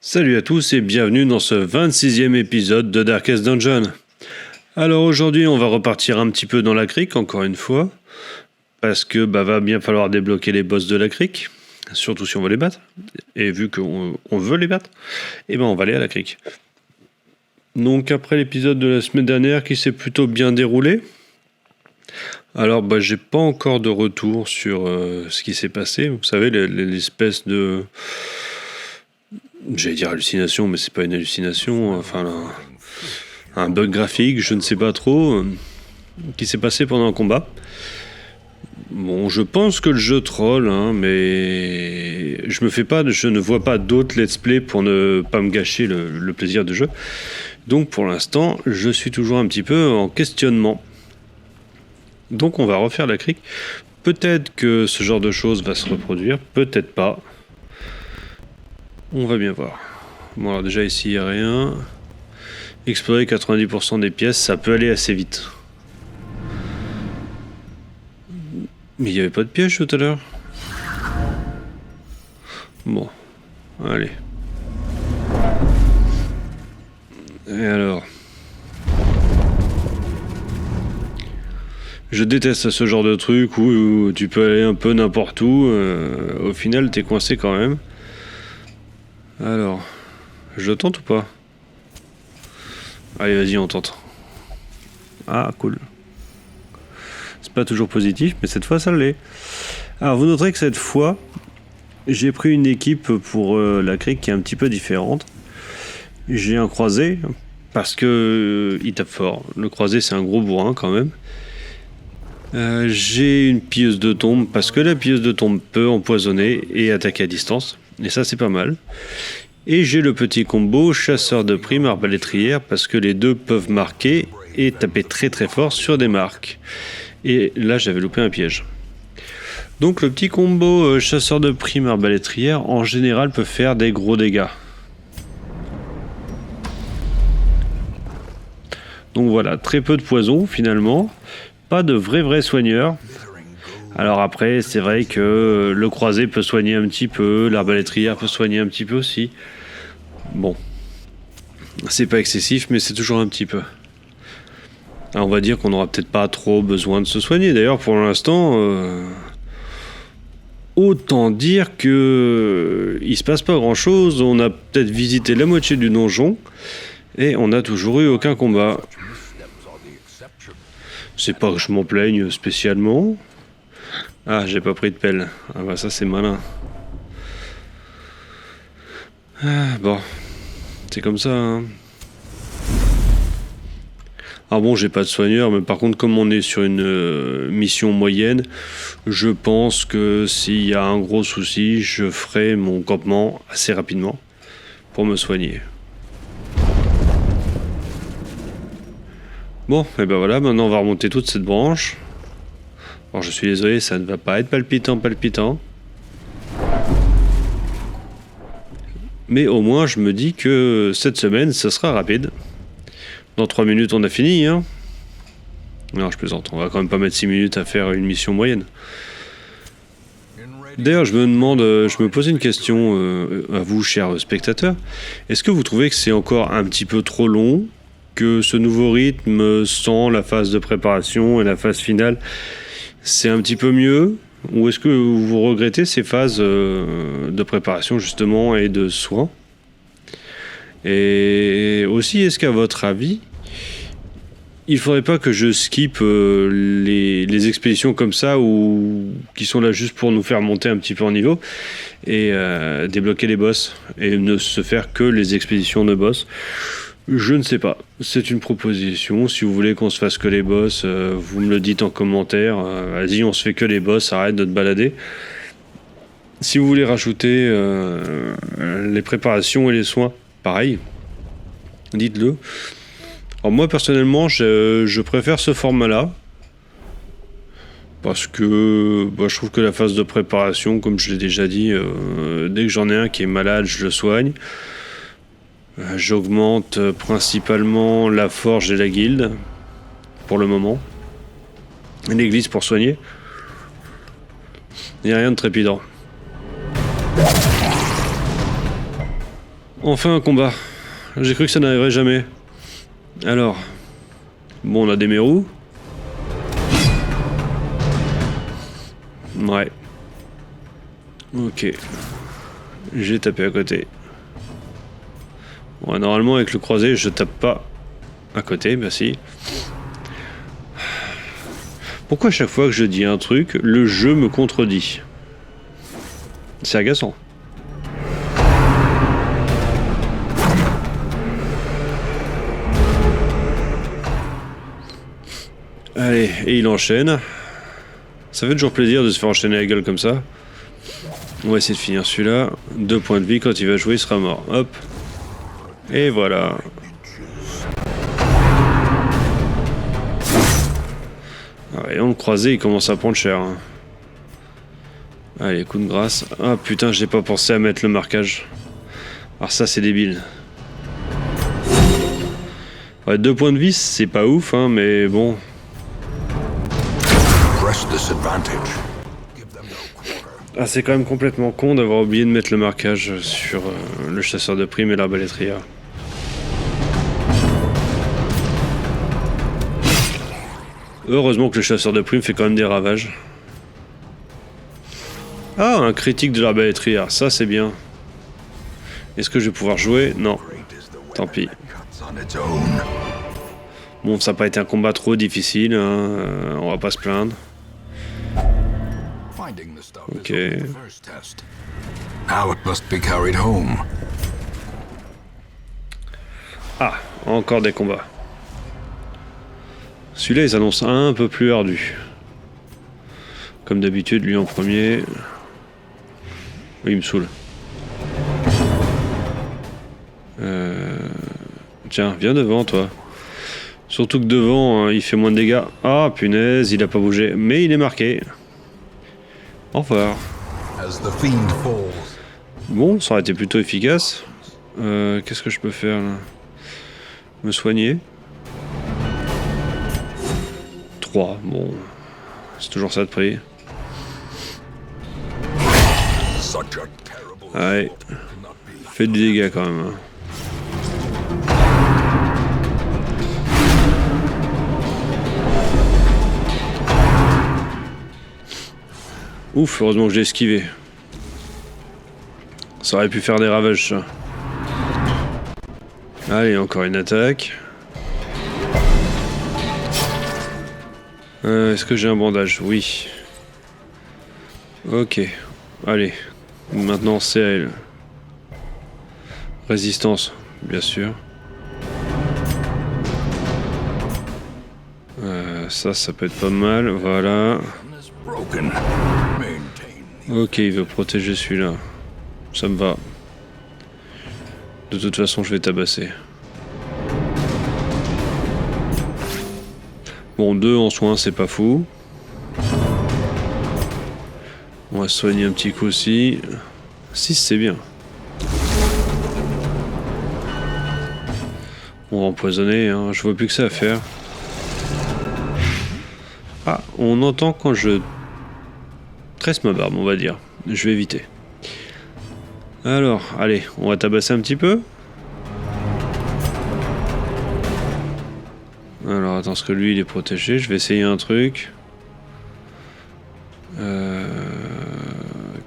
Salut à tous et bienvenue dans ce 26e épisode de Darkest Dungeon. Alors aujourd'hui on va repartir un petit peu dans la crique encore une fois, parce que va bien falloir débloquer les boss de la crique, surtout si on veut les battre, et vu qu'on veut les battre, on va aller à la crique. Donc après l'épisode de la semaine dernière qui s'est plutôt bien déroulé, alors j'ai pas encore de retour sur ce qui s'est passé, vous savez l'espèce de... J'allais dire hallucination, mais c'est pas une hallucination, enfin un bug graphique, je ne sais pas trop, qui s'est passé pendant un combat. Bon, je pense que le jeu troll, mais je ne vois pas d'autres let's play pour ne pas me gâcher le plaisir de jeu. Donc pour l'instant, je suis toujours un petit peu en questionnement. Donc on va refaire la crique. Peut-être que ce genre de choses va se reproduire, peut-être pas. On va bien voir. Bon, alors déjà ici il n'y a rien. Explorer 90% des pièces, ça peut aller assez vite. Mais il n'y avait pas de piège tout à l'heure. Bon, allez. Et alors ? Je déteste ce genre de truc où tu peux aller un peu n'importe où. Au final, t'es coincé quand même. Alors, je tente ou pas ? Allez, vas-y, on tente. Ah, cool. C'est pas toujours positif, mais cette fois, ça l'est. Alors, vous noterez que cette fois, j'ai pris une équipe pour la crique qui est un petit peu différente. J'ai un croisé, parce que il tape fort. Le croisé, c'est un gros bourrin, quand même. J'ai une pilleuse de tombe, parce que la pilleuse de tombe peut empoisonner et attaquer à distance. Et ça, c'est pas mal. Et j'ai le petit combo chasseur de primes arbalétrière parce que les deux peuvent marquer et taper très très fort sur des marques. Et là, j'avais loupé un piège. Donc le petit combo chasseur de primes arbalétrière, en général, peut faire des gros dégâts. Donc voilà, très peu de poison finalement. Pas de vrai soigneur. Alors après, c'est vrai que le croisé peut soigner un petit peu, l'arbalétrière peut soigner un petit peu aussi. Bon, c'est pas excessif, mais c'est toujours un petit peu. Alors on va dire qu'on n'aura peut-être pas trop besoin de se soigner. D'ailleurs, pour l'instant, autant dire que il se passe pas grand-chose. On a peut-être visité la moitié du donjon et on n'a toujours eu aucun combat. C'est pas que je m'en plaigne spécialement. Ah, j'ai pas pris de pelle. Ah ça c'est malin. Ah, bon, c'est comme ça. Ah bon, j'ai pas de soigneur, mais par contre, comme on est sur une mission moyenne, je pense que s'il y a un gros souci, je ferai mon campement assez rapidement pour me soigner. Bon, et voilà, maintenant on va remonter toute cette branche. Alors je suis désolé, ça ne va pas être palpitant. Mais au moins je me dis que cette semaine, ça sera rapide. Dans 3 minutes, on a fini, Non, je plaisante, on va quand même pas mettre 6 minutes à faire une mission moyenne. D'ailleurs, je me posais une question à vous, chers spectateurs. Est-ce que vous trouvez que c'est encore un petit peu trop long, que ce nouveau rythme sans la phase de préparation et la phase finale, c'est un petit peu mieux ? Ou est-ce que vous regrettez ces phases de préparation justement et de soins ? Et aussi, est-ce qu'à votre avis, il faudrait pas que je skip les expéditions comme ça qui sont là juste pour nous faire monter un petit peu en niveau et débloquer les boss et ne se faire que les expéditions de boss ? Je ne sais pas, c'est une proposition. Si vous voulez qu'on se fasse que les boss, vous me le dites en commentaire. Vas-y, on se fait que les boss, arrête de te balader. Si vous voulez rajouter les préparations et les soins, pareil, dites-le. Alors moi, personnellement, je préfère ce format-là. Parce que je trouve que la phase de préparation, comme je l'ai déjà dit, dès que j'en ai un qui est malade, je le soigne. J'augmente principalement la forge et la guilde, pour le moment. Et l'église pour soigner. Il n'y a rien de trépidant. Enfin un combat. J'ai cru que ça n'arriverait jamais. Alors. Bon, on a des mérous. Ouais. Ok. J'ai tapé à côté. Ouais, normalement avec le croisé, je tape pas à côté, bah si. Pourquoi à chaque fois que je dis un truc, le jeu me contredit? C'est agaçant. Allez, et il enchaîne. Ça fait toujours plaisir de se faire enchaîner la gueule comme ça. On va essayer de finir celui-là. 2 points de vie, quand il va jouer, il sera mort. Hop. Et voilà. Et on le croisé, il commence à prendre cher. Hein. Allez, coup de grâce. Ah putain, j'ai pas pensé à mettre le marquage. Alors ça, c'est débile. Ouais, 2 points de vie, c'est pas ouf, hein, mais bon. Ah, c'est quand même complètement con d'avoir oublié de mettre le marquage sur le chasseur de primes et l'arbalétrière. Heureusement que le chasseur de primes fait quand même des ravages. Ah, un critique de l'arbalétrière, ça c'est bien. Est-ce que je vais pouvoir jouer? Non. Tant pis. Bon, ça n'a pas été un combat trop difficile, hein. On va pas se plaindre. Ok. Ah, encore des combats. Celui-là, il s'annonce un peu plus ardu. Comme d'habitude, lui en premier. Oui, il me saoule. Tiens, viens devant, toi. Surtout que devant, hein, il fait moins de dégâts. Ah, punaise, il a pas bougé. Mais il est marqué. Au revoir. Bon, ça aurait été plutôt efficace. Qu'est-ce que je peux faire, là? Me soigner. 3, bon. C'est toujours ça de prix. Ouais. Fait du dégât quand même. Hein. Ouf, heureusement que j'ai esquivé. Ça aurait pu faire des ravages, ça. Allez, encore une attaque. Est-ce que j'ai un bandage? Oui. Ok. Allez. Maintenant, c'est à elle. Résistance, bien sûr. Ça peut être pas mal. Voilà. Ok, il veut protéger celui-là. Ça me va. De toute façon, je vais tabasser. Bon, 2 en soins, c'est pas fou. On va soigner un petit coup aussi. 6, c'est bien. On va empoisonner, hein. Je vois plus que ça à faire. Ah, on entend quand je tresse ma barbe, on va dire. Je vais éviter. Alors, allez, on va tabasser un petit peu. Alors, attends, parce que lui, il est protégé. Je vais essayer un truc.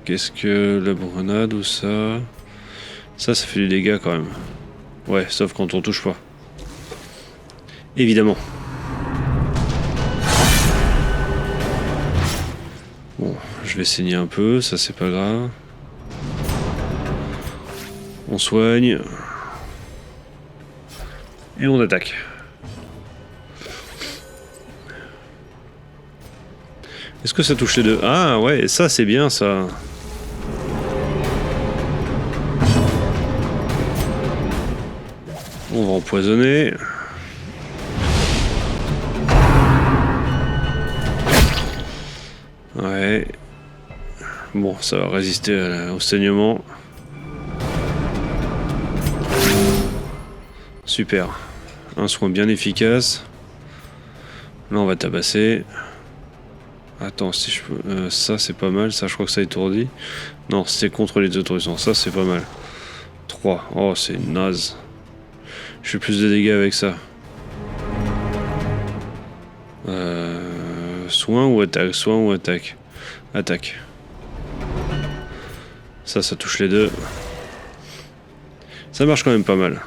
Qu'est-ce que la grenade ou ça? Ça fait du dégât quand même. Ouais, sauf quand on touche pas. Évidemment. Bon, je vais saigner un peu, ça c'est pas grave. On soigne. Et on attaque. Est-ce que ça touche les deux? Ah ouais, ça c'est bien ça. On va empoisonner. Ouais. Bon, ça va résister au saignement. Super. Un soin bien efficace. Là, on va tabasser. Attends, si je peux... ça, c'est pas mal. Ça, je crois que ça étourdit. Non, c'est contre les étourdissants. Ça, c'est pas mal. 3. Oh, c'est naze. Je fais plus de dégâts avec ça. Soin ou attaque? Soin ou attaque? Attaque. Ça touche les deux. Ça marche quand même pas mal.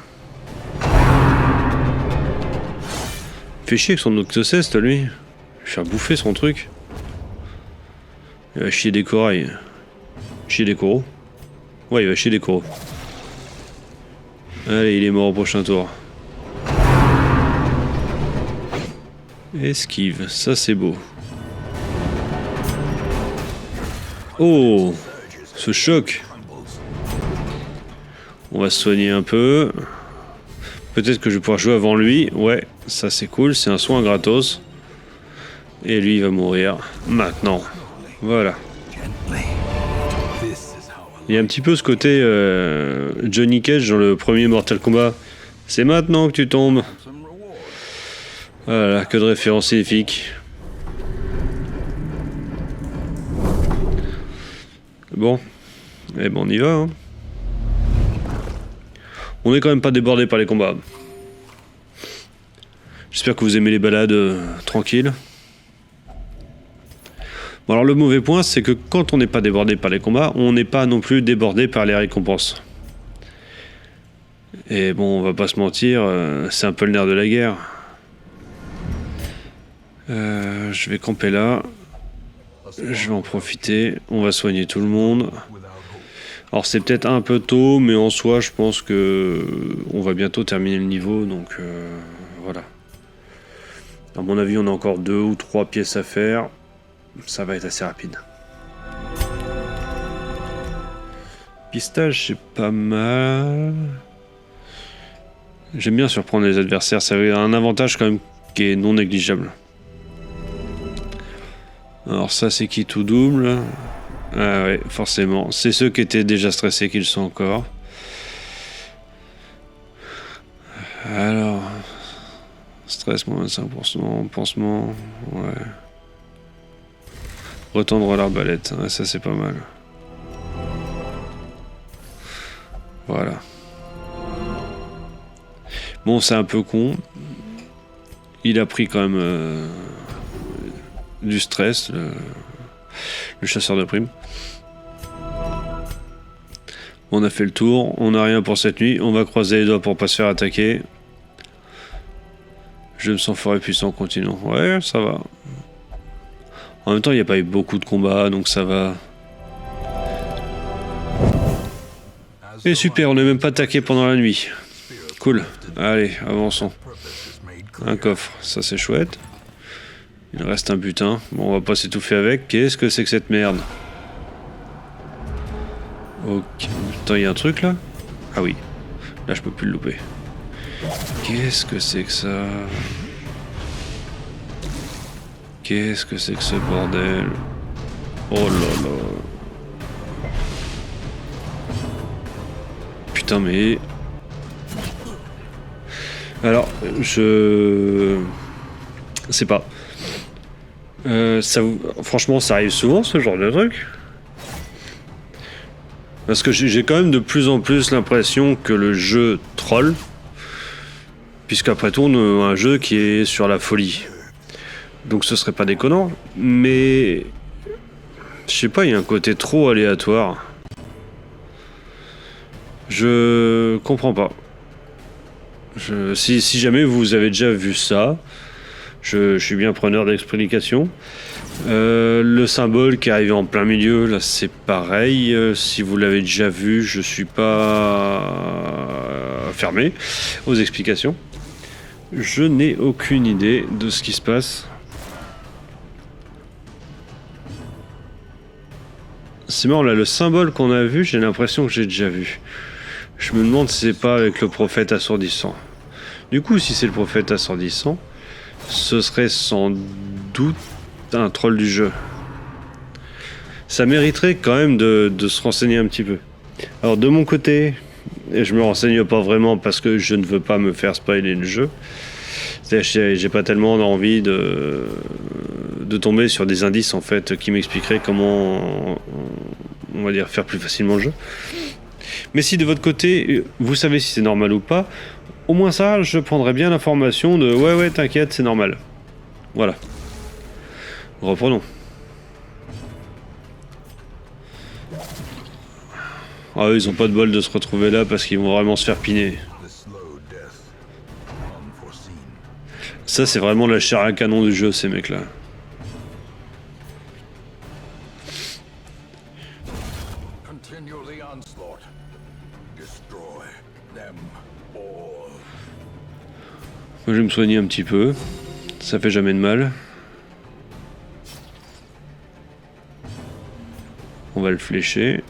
Fait chier avec son Octoceste, lui. Je vais faire bouffer son truc. Il va chier des corails. Chier des coraux. Ouais, il va chier des coraux. Allez, il est mort au prochain tour. Esquive, ça c'est beau. Oh, ce choc. On va se soigner un peu. Peut-être que je vais pouvoir jouer avant lui. Ouais, ça c'est cool, c'est un soin gratos. Et lui il va mourir maintenant. Voilà. Il y a un petit peu ce côté Johnny Cage dans le premier Mortal Kombat. C'est maintenant que tu tombes. Voilà, que de références signifiques. Bon. Eh ben on y va. Hein. On n'est quand même pas débordé par les combats. J'espère que vous aimez les balades tranquilles. Bon alors le mauvais point c'est que quand on n'est pas débordé par les combats, on n'est pas non plus débordé par les récompenses. Et bon on va pas se mentir, c'est un peu le nerf de la guerre. Je vais camper là. Je vais en profiter. On va soigner tout le monde. Alors c'est peut-être un peu tôt, mais en soi je pense que on va bientôt terminer le niveau, donc voilà. À mon avis on a encore 2 ou 3 pièces à faire. Ça va être assez rapide. Pistage c'est pas mal. J'aime bien surprendre les adversaires, ça a un avantage quand même qui est non négligeable. Alors ça c'est qui tout double? Ah ouais, forcément. C'est ceux qui étaient déjà stressés qui le sont encore. Alors... Stress, moins 25%, pansement... Ouais. Retendre l'arbalète, ouais, ça c'est pas mal. Voilà. Bon, c'est un peu con. Il a pris quand même du stress, le chasseur de primes. On a fait le tour, on n'a rien pour cette nuit, on va croiser les doigts pour pas se faire attaquer. Je me sens fort et puissant, continuons. Ouais, ça va. En même temps, il n'y a pas eu beaucoup de combats, donc ça va. Et super, on n'est même pas attaqué pendant la nuit. Cool. Allez, avançons. Un coffre, ça c'est chouette. Il reste un butin. Bon, on va pas s'étouffer avec. Qu'est-ce que c'est que cette merde? Ok. Attends, il y a un truc là? Ah oui. Là, je peux plus le louper. Qu'est-ce que c'est que ça? Qu'est-ce que c'est que ce bordel? Oh là là. Putain, mais... Alors, je sais pas. Franchement, ça arrive souvent, ce genre de truc. Parce que j'ai quand même de plus en plus l'impression que le jeu troll. Puisqu'après tout, on a un jeu qui est sur la folie. Donc ce serait pas déconnant. Mais... Je sais pas, il y a un côté trop aléatoire. Je comprends pas. Si jamais vous avez déjà vu ça, je suis bien preneur d'explications. Le symbole qui arrive en plein milieu, là c'est pareil. Si vous l'avez déjà vu, je suis pas fermé aux explications. Je n'ai aucune idée de ce qui se passe. C'est marrant, là, le symbole qu'on a vu, j'ai l'impression que j'ai déjà vu. Je me demande si c'est pas avec le prophète assourdissant. Du coup, si c'est le prophète assourdissant, ce serait sans doute un troll du jeu. Ça mériterait quand même de se renseigner un petit peu. Alors, de mon côté, et je me renseigne pas vraiment parce que je ne veux pas me faire spoiler le jeu. C'est-à-dire, j'ai pas tellement envie de tomber sur des indices en fait qui m'expliqueraient comment, on va dire, faire plus facilement le jeu. Mais si de votre côté, vous savez si c'est normal ou pas, au moins ça, je prendrais bien l'information de ouais, t'inquiète, c'est normal. Voilà. Reprenons. Ah eux, ils ont pas de bol de se retrouver là parce qu'ils vont vraiment se faire piner. Ça, c'est vraiment la chair à canon du jeu, ces mecs-là. Moi, je vais me soigner un petit peu. Ça fait jamais de mal. On va le flécher.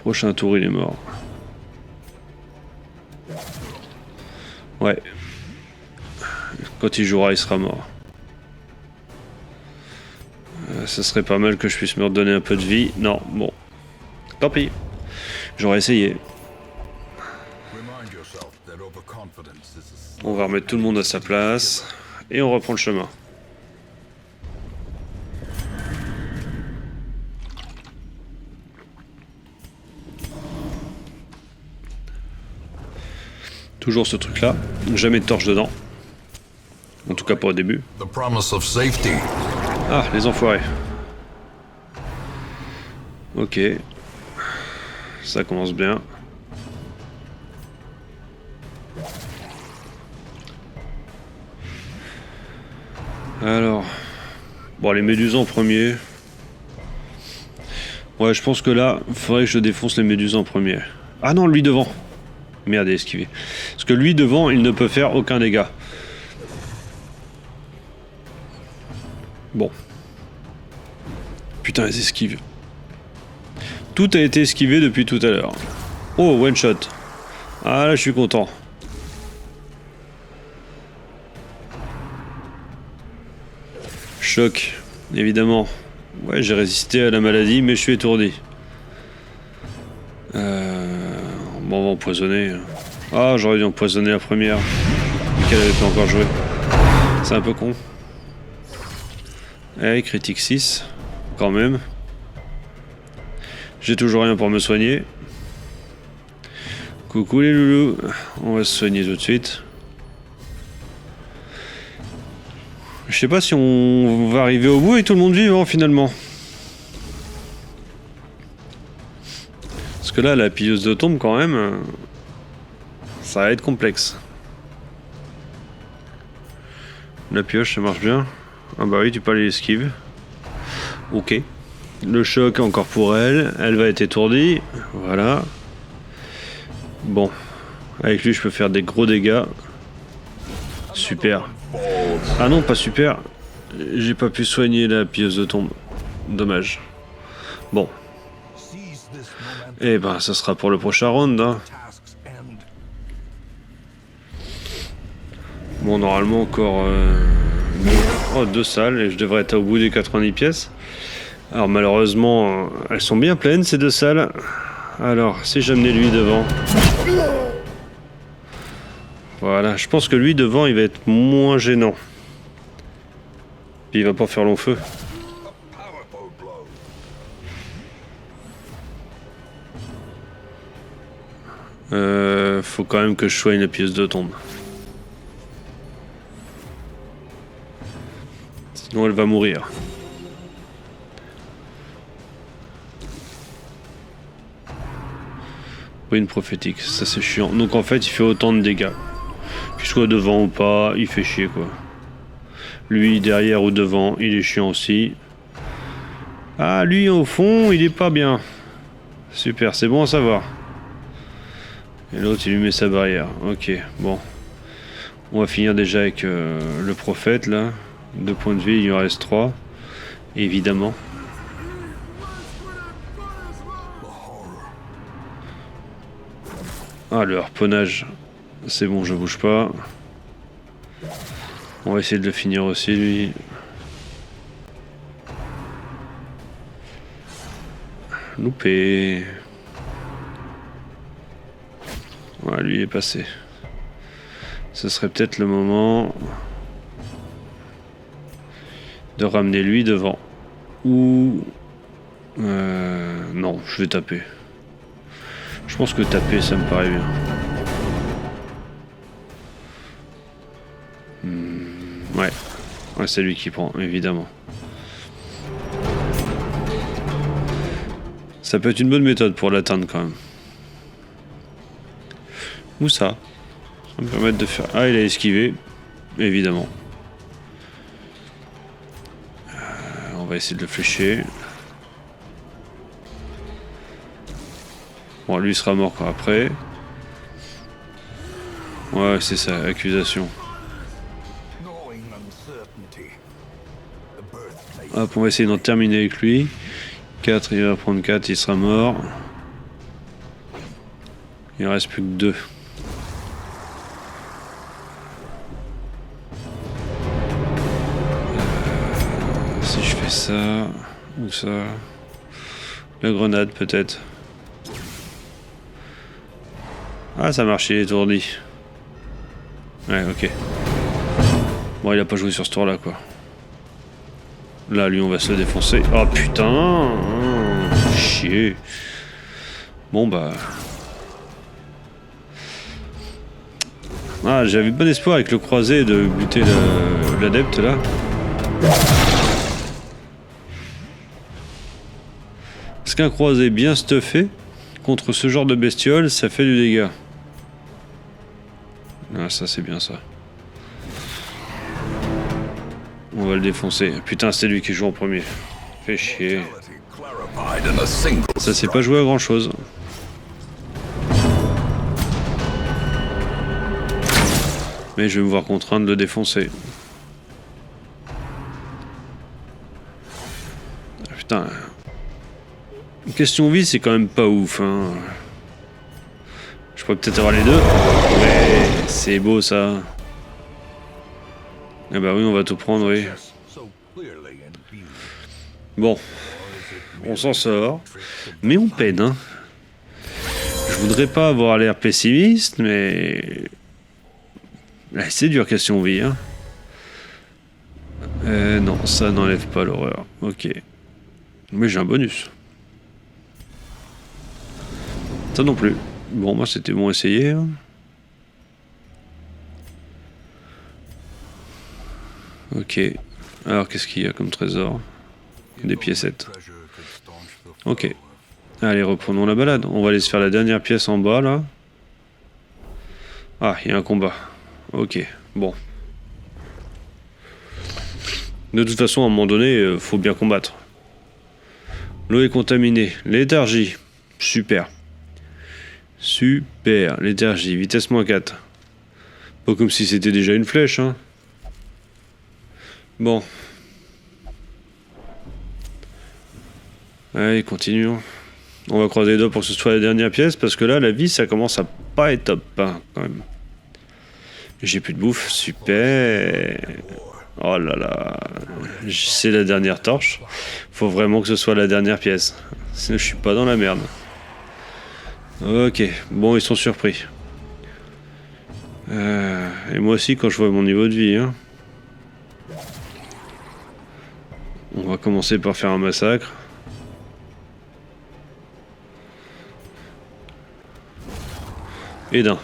Prochain tour, il est mort. Ouais. Quand il jouera, il sera mort. Ça serait pas mal que je puisse me redonner un peu de vie. Non, bon. Tant pis. J'aurais essayé. On va remettre tout le monde à sa place. Et on reprend le chemin. Toujours ce truc là, jamais de torche dedans. En tout cas pas au début. Ah, les enfoirés. Ok. Ça commence bien. Alors... Bon, les méduses en premier. Ouais, je pense que là, il faudrait que je défonce les méduses en premier. Ah non, lui devant. Merde, il a esquivé. Parce que lui, devant, il ne peut faire aucun dégât. Bon. Putain, les esquives. Tout a été esquivé depuis tout à l'heure. Oh, one shot. Ah, là, je suis content. Choc, évidemment. Ouais, j'ai résisté à la maladie, mais je suis étourdi. Bon, on va empoisonner. Ah, j'aurais dû empoisonner la première. Vu qu'elle avait pas encore joué. C'est un peu con. Eh, critique 6. Quand même. J'ai toujours rien pour me soigner. Coucou les loulous. On va se soigner tout de suite. Je sais pas si on va arriver au bout et tout le monde vivant finalement. Parce que là, la pilleuse de tombe quand même, ça va être complexe. La pioche, ça marche bien. Ah bah oui, tu peux aller l'esquive. Ok. Le choc encore pour elle. Elle va être étourdie. Voilà. Bon. Avec lui, je peux faire des gros dégâts. Super. Ah non, pas super. J'ai pas pu soigner la pieuse de tombe. Dommage. Bon. Eh ben, ça sera pour le prochain round. Hein. Bon, normalement, encore 2 salles et je devrais être au bout des 90 pièces. Alors, malheureusement, elles sont bien pleines, ces 2 salles. Alors, si j'amenais lui devant. Voilà, je pense que lui devant, il va être moins gênant. Puis il va pas faire long feu. Faut quand même que je soigne la pièce de tombe. Sinon elle va mourir. Ruine prophétique, ça c'est chiant. Donc en fait il fait autant de dégâts. Qu'il soit devant ou pas, il fait chier quoi. Lui derrière ou devant, il est chiant aussi. Ah lui au fond, il est pas bien. Super, c'est bon à savoir. Et l'autre il lui met sa barrière. Ok, bon. On va finir déjà avec le prophète là. 2 points de vie, il en reste 3. Évidemment. Ah le harponnage. C'est bon, je bouge pas. On va essayer de le finir aussi lui. Loupé. Voilà, lui est passé. Ce serait peut-être le moment de ramener lui devant. Ou Non, je vais taper. Je pense que taper, ça me paraît bien. Ouais. Ouais, c'est lui qui prend, évidemment. Ça peut être une bonne méthode pour l'atteindre quand même. Où ça? Ça va me permettre de faire... Ah, il a esquivé, évidemment. On va essayer de le flécher. Bon, lui sera mort quand après. Ouais, c'est ça, accusation. Hop, on va essayer d'en terminer avec lui. 4, il va prendre 4, il sera mort. Il ne reste plus que 2. Si je fais ça, ou ça... La grenade peut-être. Ah, ça marche, il est étourdi. Ouais, ok. Bon, il a pas joué sur ce tour-là, quoi. Là, lui, on va se le défoncer. Oh, putain, chier. Bon, bah... Ah, j'avais bon espoir avec le croisé de buter l'adepte, là. Parce qu'un croisé bien stuffé, contre ce genre de bestiole, ça fait du dégât. Ah, ça, c'est bien, ça. On va le défoncer. Putain, c'est lui qui joue en premier. Fait chier. Ça s'est pas joué à grand chose. Mais je vais me voir contraint de le défoncer. Ah, putain. Question vie, c'est quand même pas ouf, hein. Je pourrais peut-être avoir les deux. Ouais, c'est beau ça. Eh bah oui, on va tout prendre, oui. Bon, on s'en sort, mais on peine, hein. Je voudrais pas avoir l'air pessimiste, mais... c'est dur, question vie, hein. Non, ça n'enlève pas l'horreur. Ok. Mais j'ai un bonus. Ça non plus. Bon, moi c'était bon essayer, hein. Ok. Alors, qu'est-ce qu'il y a comme trésor? Des piécettes. Ok. Allez, reprenons la balade. On va aller se faire la dernière pièce en bas, là. Ah, il y a un combat. Ok, bon. De toute façon, à un moment donné, faut bien combattre. L'eau est contaminée. Léthargie. Super. Super. Léthargie. Vitesse -4. Pas comme si c'était déjà une flèche, hein. Bon. Allez, continuons. On va croiser les doigts pour que ce soit la dernière pièce, parce que là, la vie, ça commence à pas être top, hein, quand même. J'ai plus de bouffe, super. Oh là là. C'est la dernière torche. Faut vraiment que ce soit la dernière pièce. Sinon, je suis pas dans la merde. Ok, bon, ils sont surpris. Et moi aussi, quand je vois mon niveau de vie, hein. On va commencer par faire un massacre. Et d'un.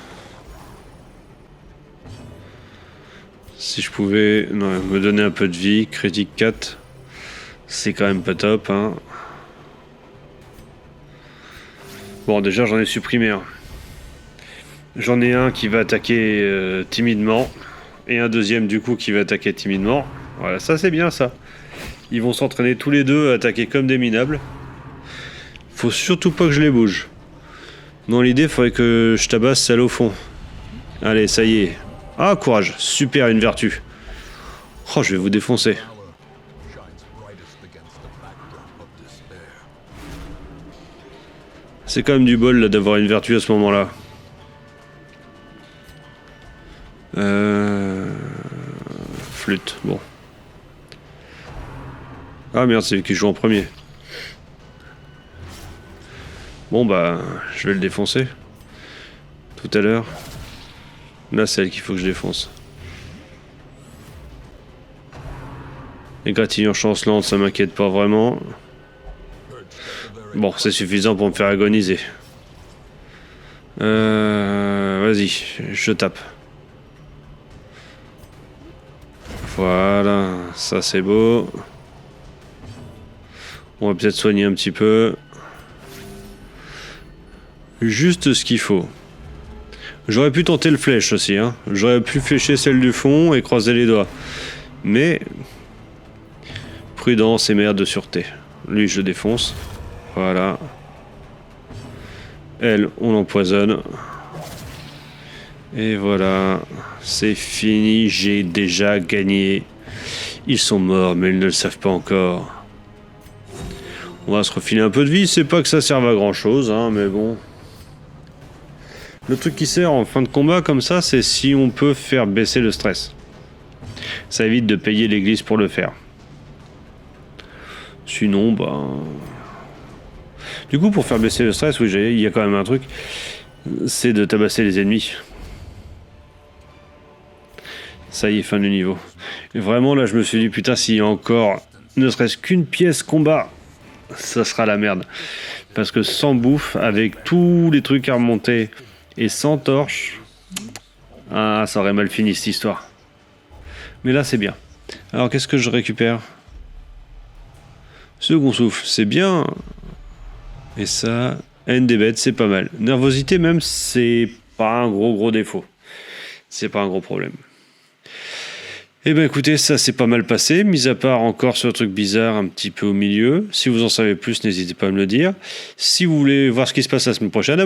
Si je pouvais me donner un peu de vie, critique 4, c'est quand même pas top, hein. Bon, déjà j'en ai supprimé un. J'en ai un qui va attaquer timidement, et un deuxième du coup qui va attaquer timidement. Voilà, ça c'est bien ça. Ils vont s'entraîner tous les deux à attaquer comme des minables. Faut surtout pas que je les bouge. Dans l'idée, il faudrait que je tabasse celle au fond. Allez, ça y est. Ah, courage. Super, une vertu. Oh, je vais vous défoncer. C'est quand même du bol là d'avoir une vertu à ce moment-là. Flûte, bon. Ah merde, c'est lui qui joue en premier. Bon bah, je vais le défoncer. Tout à l'heure. Là, c'est elle qu'il faut que je défonce. Les gratignures chancelantes, ça m'inquiète pas vraiment. Bon, c'est suffisant pour me faire agoniser. Vas-y, je tape. Voilà, ça c'est beau. On va peut-être soigner un petit peu. Juste ce qu'il faut. J'aurais pu tenter le flèche aussi, hein. J'aurais pu flécher celle du fond et croiser les doigts. Mais... prudence et merde de sûreté. Lui, je le défonce. Voilà. Elle, on l'empoisonne. Et voilà. C'est fini, j'ai déjà gagné. Ils sont morts, mais ils ne le savent pas encore. On va se refiler un peu de vie. C'est pas que ça serve à grand chose, hein, mais bon... Le truc qui sert en fin de combat comme ça, c'est si on peut faire baisser le stress. Ça évite de payer l'église pour le faire. Sinon, du coup, pour faire baisser le stress, oui, il y a quand même un truc. C'est de tabasser les ennemis. Ça y est, fin du niveau. Et vraiment, là, je me suis dit, putain, s'il y a encore ne serait-ce qu'une pièce combat, ça sera la merde. Parce que sans bouffe, avec tous les trucs à remonter... et sans torche, ça aurait mal fini cette histoire. Mais là, c'est bien. Alors, qu'est-ce que je récupère? Second souffle, c'est bien. Et ça, haine des bêtes, c'est pas mal. Nervosité même, c'est pas un gros défaut. C'est pas un gros problème. Eh ben écoutez, ça s'est pas mal passé, mis à part encore ce truc bizarre un petit peu au milieu. Si vous en savez plus, n'hésitez pas à me le dire. Si vous voulez voir ce qui se passe la semaine prochaine,